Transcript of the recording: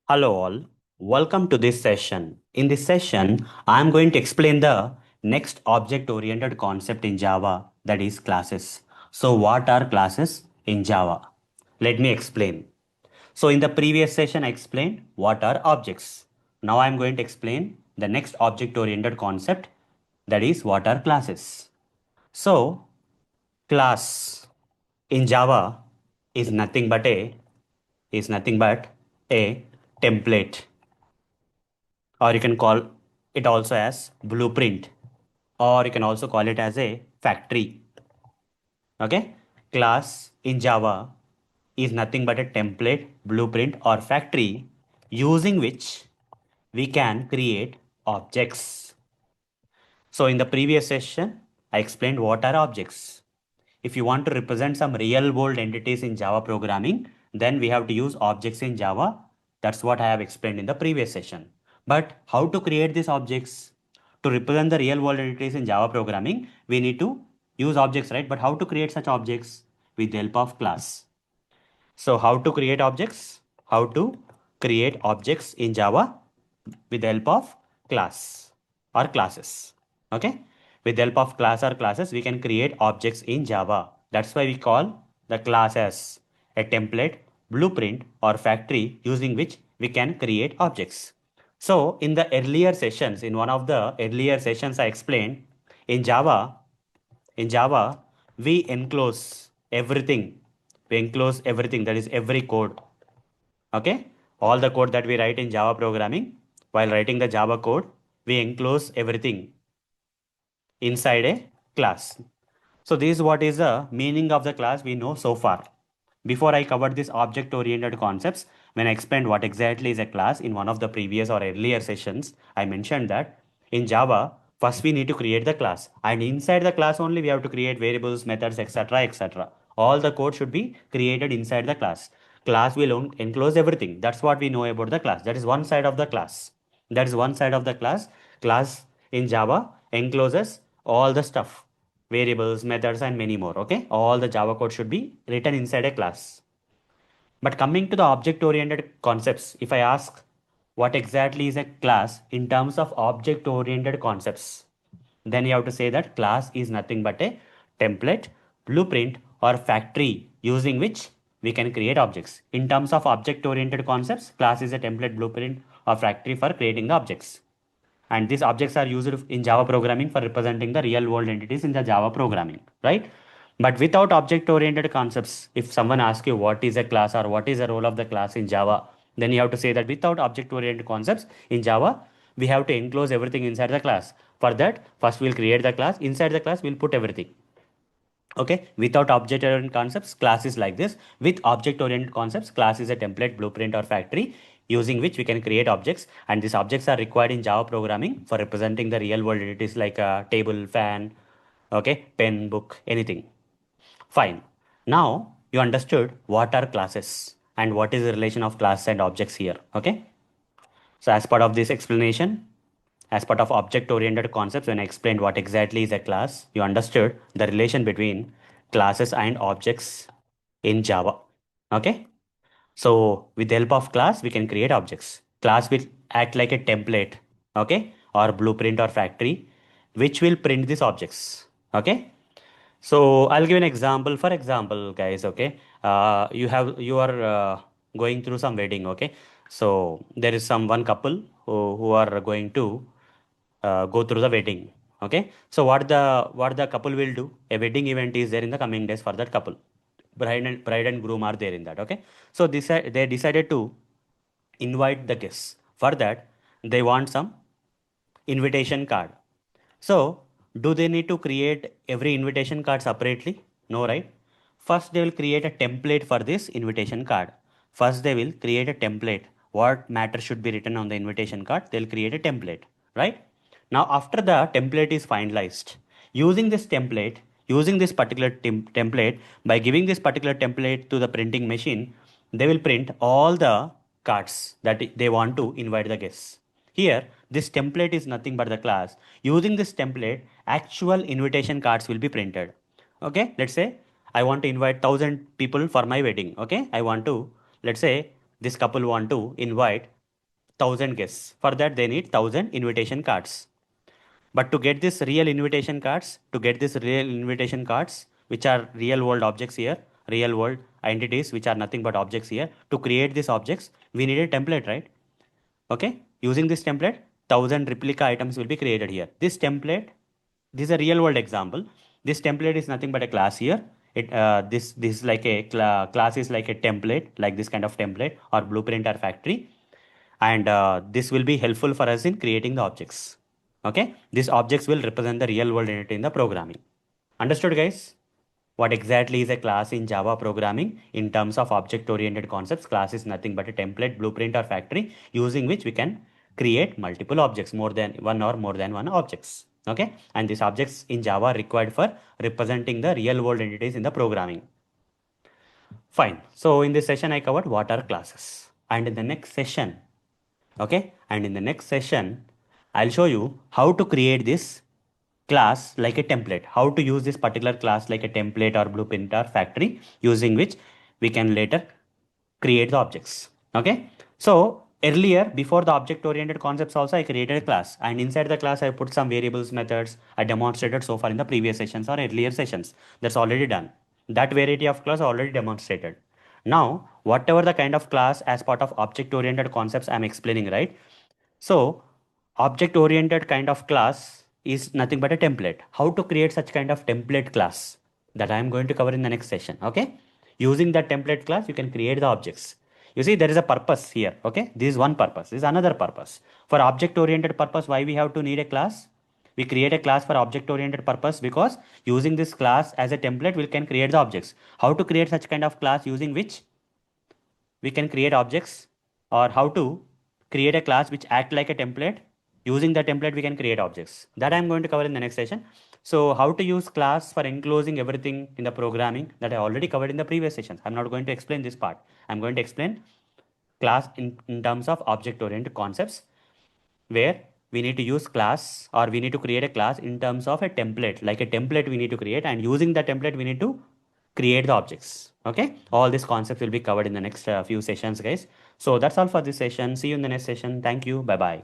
Hello all, welcome to this session. In this session, I am going to explain the next object-oriented concept in Java, that is classes. So what are classes in Java? Let me explain. So in the previous session, I explained what are objects. Now I am going to explain the next object-oriented concept, that is what are classes. So class in Java is nothing but a template, or you can call it also as blueprint, or you can also call it as a factory. Okay, class in Java is nothing but a template, blueprint, or factory using which we can create objects. So in the previous session, I explained what are objects. If you want to represent some real world entities in Java programming, then we have to use objects in Java. That's what I have explained in the previous session. But how to create these objects? To represent the real world entities in Java programming, we need to use objects, right? But how to create such objects? With the help of class. So how to create objects? How to create objects in Java with the help of class or classes. Okay. With the help of class or classes, we can create objects in Java. That's why we call the class as a template, blueprint, or factory using which we can create objects. So in the earlier sessions, in one of the earlier sessions, I explained in Java, we enclose everything. We enclose everything, that is every code. Okay. All the code that we write in Java programming, while writing the Java code, we enclose everything inside a class. So this is what is the meaning of the class we know so far. Before I covered these object-oriented concepts, when I explained what exactly is a class in one of the previous or earlier sessions, I mentioned that in Java, first we need to create the class. And inside the class only, we have to create variables, methods, etc. etc. All the code should be created inside the class. Class will enclose everything. That's what we know about the class. That is one side of the class. That is one side of the class. Class in Java encloses all the stuff, variables, methods, and many more. Okay, all the Java code should be written inside a class. But coming to the object oriented concepts, if I ask what exactly is a class in terms of object oriented concepts, then you have to say that class is nothing but a template, blueprint, or factory using which we can create objects. In terms of object oriented concepts, class is a template, blueprint, or factory for creating the objects. And these objects are used in Java programming for representing the real world entities in the Java programming, right? But without object oriented concepts, if someone asks you what is a class or what is the role of the class in Java, then you have to say that without object oriented concepts in Java, we have to enclose everything inside the class. For that, first we'll create the class. Inside the class, we'll put everything. Okay, without object oriented concepts, class is like this. With object oriented concepts, class is a template, blueprint, or factory using which we can create objects. And these objects are required in Java programming for representing the real world entities like a table, fan, okay, pen, book, anything. Fine. Now you understood what are classes and what is the relation of class and objects here. Okay. So as part of this explanation, as part of object-oriented concepts, when I explained what exactly is a class, you understood the relation between classes and objects in Java. Okay? So with the help of class, we can create objects. Class will act like a template, okay, or blueprint or factory, which will print these objects. Okay? So I'll give an example. For example, guys, okay, you are going through some wedding, okay. So there is some one couple who are going to go through the wedding, okay. So what the couple will do? A wedding event is there in the coming days for that couple. Bride and groom are there in that, okay. So this they decided to invite the guests. For that, they want some invitation card. So, do they need to create every invitation card separately? No, right? First, they will create a template for this invitation card. First, they will create a template. What matter should be written on the invitation card? They'll create a template, right? Now, after the template is finalized, using this template, using this particular template, by giving this particular template to the printing machine, they will print all the cards that they want to invite the guests. Here, this template is nothing but the class. Using this template, actual invitation cards will be printed. Okay, let's say I want to invite 1,000 people for my wedding. Okay, I want to, let's say this couple want to invite 1,000 guests. For that, they need 1,000 invitation cards. But to get this real invitation cards, which are real world objects here, real world entities, which are nothing but objects here, to create these objects, we need a template, right? Okay. Using this template, 1,000 replica items will be created here. This is a real world example. This template is nothing but a class here. This is like a class is like a template, like this kind of template or blueprint or factory, and this will be helpful for us in creating the objects. Okay, these objects will represent the real world entity in the programming. Understood, guys? What exactly is a class in Java programming in terms of object oriented concepts? Class is nothing but a template, blueprint, or factory using which we can create multiple objects, more than one or more than one objects. Okay, and these objects in Java are required for representing the real world entities in the programming. Fine. So in this session, I covered what are classes, and in the next session, okay, and in the next session, I'll show you how to create this class like a template, how to use this particular class like a template or blueprint or factory using which we can later create the objects. Okay, so earlier before the object oriented concepts also I created a class, and inside the class I put some variables, methods I demonstrated so far in the previous sessions or earlier sessions. That's already done. That variety of class already demonstrated. Now whatever the kind of class as part of object oriented concepts I'm explaining, right? So object oriented kind of class is nothing but a template. How to create such kind of template class, that I am going to cover in the next session. Okay, using that template class you can create the objects. You see, there is a purpose here. Okay, this is one purpose, this is another purpose. For object oriented purpose, why we have to need a class? We create a class for object oriented purpose because using this class as a template we can create the objects. How to create such kind of class using which we can create objects, or how to create a class which act like a template. Using the template we can create objects, that I'm going to cover in the next session. So how to use class for enclosing everything in the programming, that I already covered in the previous sessions. I'm not going to explain this part. I'm going to explain class in terms of object oriented concepts, where we need to use class, or we need to create a class in terms of a template, like a template we need to create, and using the template we need to create the objects. Okay, all these concepts will be covered in the next few sessions, guys. So that's all for this session. See you in the next session. Thank you. Bye bye.